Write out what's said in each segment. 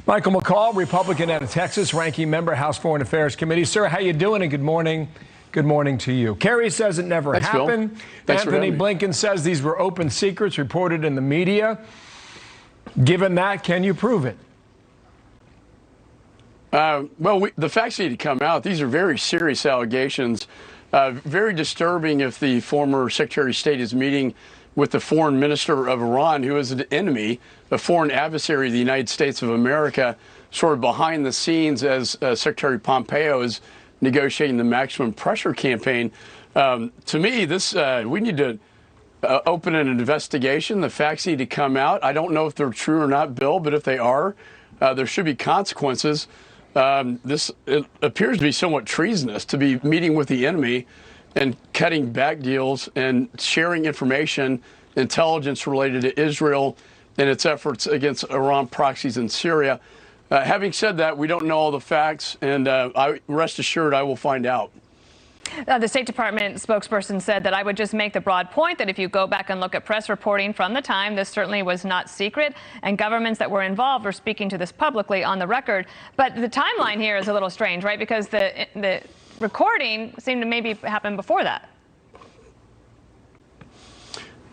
Michael McCaul, Republican out of Texas, ranking member, House Foreign Affairs Committee. Sir, how you doing? And good morning. Good morning to you. Kerry says it never happened. Anthony Blinken says these were open secrets reported in the media. Given that, can you prove it? The facts need to come out. These are very serious allegations. Very disturbing if the former Secretary of State is meeting with the foreign minister of Iran, who is an enemy, a foreign adversary of the United States of America, sort of behind the scenes as Secretary Pompeo is negotiating the maximum pressure campaign. To me, we need to open an investigation. The facts need to come out. I don't know if they're true or not, Bill, but if they are, there should be consequences. It appears to be somewhat treasonous to be meeting with the enemy and cutting back deals and sharing information, intelligence related to Israel and its efforts against Iran proxies in Syria. Having said that, we don't know all the facts, and rest assured I will find out. The State Department spokesperson said that I would just make the broad point that if you go back and look at press reporting from the time, this certainly was not secret, and governments that were involved were speaking to this publicly on the record. But the timeline here is a little strange, right? Because the recording seemed to maybe happen before that.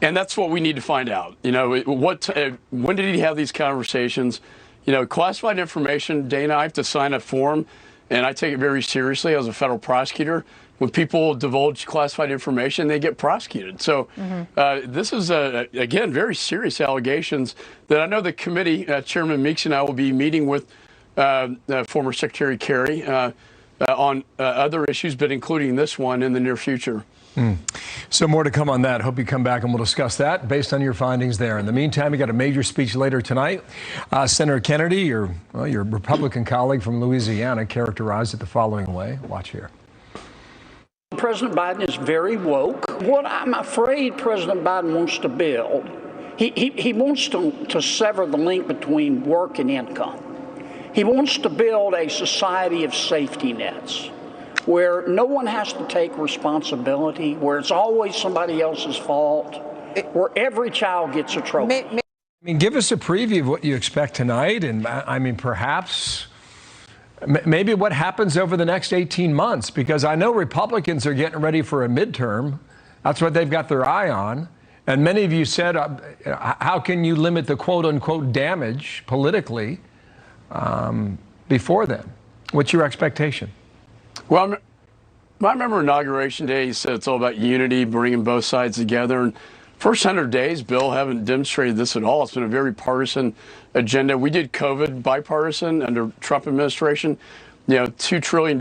And that's what we need to find out. You know, when did he have these conversations? You know, classified information, Dana, I have to sign a form, and I take it very seriously as a federal prosecutor. When people divulge classified information, they get prosecuted. So this is, again, very serious allegations that I know the committee, Chairman Meeks and I will be meeting with former Secretary Kerry on other issues, but including this one in the near future. So more to come on that. Hope you come back and we'll discuss that based on your findings there. In the meantime, you got a major speech later tonight. Senator Kennedy, your Republican colleague from Louisiana, characterized it the following way. Watch here. President Biden is very woke. What I'm afraid President Biden wants to build, he wants to sever the link between work and income. He wants to build a society of safety nets where no one has to take responsibility, where it's always somebody else's fault, where every child gets a trophy. I mean, give us a preview of what you expect tonight, and I mean, perhaps maybe what happens over the next 18 months, because I know Republicans are getting ready for a midterm. That's what they've got their eye on. And many of you said, how can you limit the quote-unquote damage politically before then? What's your expectation? Well, I remember Inauguration Day, he said it's all about unity, bringing both sides together. And first 100 days, Bill, haven't demonstrated this at all. It's been a very partisan agenda. We did COVID bipartisan under Trump administration. You know, $2 trillion,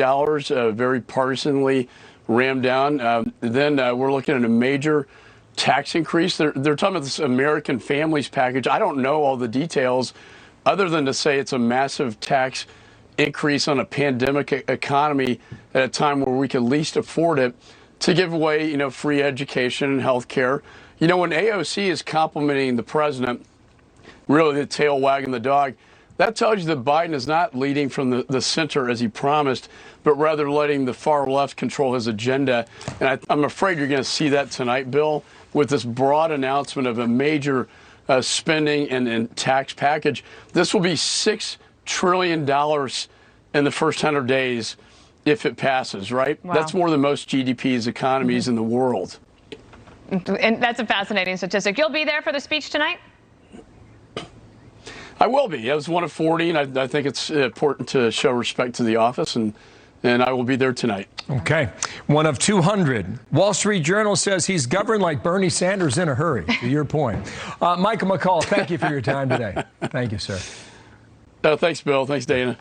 very partisanly rammed down. Then we're looking at a major tax increase. They're talking about this American Families Package. I don't know all the details other than to say it's a massive tax increase on a pandemic economy at a time where we can least afford it, to give away, you know, free education and health care. You know, when AOC is complimenting the president, really the tail wagging the dog, that tells you that Biden is not leading from the center as he promised, but rather letting the far left control his agenda. And I'm afraid you're going to see that tonight, Bill, with this broad announcement of a major spending and tax package. This will be $6 trillion in the first 100 days if it passes, right? Wow. That's more than most GDP's economies in the world. And that's a fascinating statistic. You'll be there for the speech tonight? I will be. I was one of 40, and I think it's important to show respect to the office, and I will be there tonight. Okay. One of 200. Wall Street Journal says he's governed like Bernie Sanders in a hurry, to your point. Michael McCaul, thank you for your time today. Thank you, sir. Thanks, Bill. Thanks, Dana.